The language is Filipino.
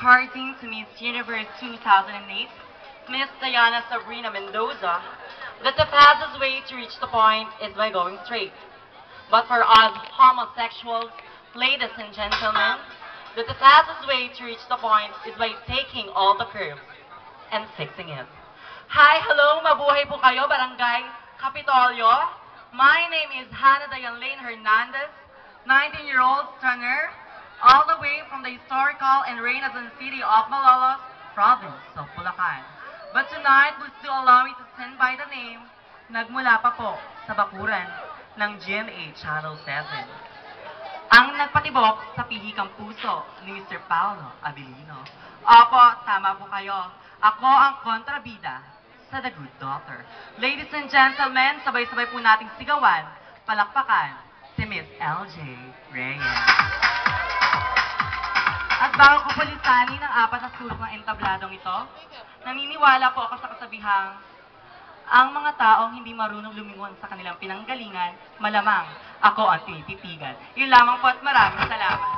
According to Miss Universe 2008, Miss Diana Sabrina Mendoza, that the fastest way to reach the point is by going straight. But for us homosexuals, ladies and gentlemen, that the fastest way to reach the point is by taking all the curves and fixing it. Hi, hello, mabuhay po kayo, Barangay Kapitolyo. My name is Hannah Dayan Lane Hernandez, 19-year-old stunner, all the way from the historical and Renaissance city of Malolos, province of Bulacan. But tonight, would still allow me to send by the name, nagmula pa po sa bakuran ng GMA Channel 7. Ang nagpatibok sa pihikang puso ni Mr. Paolo Abilino. Opo, tama po kayo. Ako ang kontrabida sa The Good Doctor. Ladies and gentlemen, sabay-sabay po nating sigawan, palakpakan, si Miss LJ Reyes. At bago ko pulisanin ang apat na sulok ng entabladong ito, naniniwala po ako sa kasabihang, ang mga taong hindi marunong lumingon sa kanilang pinanggalingan, malamang ako ang tinititigan. Yun lamang po at maraming salamat.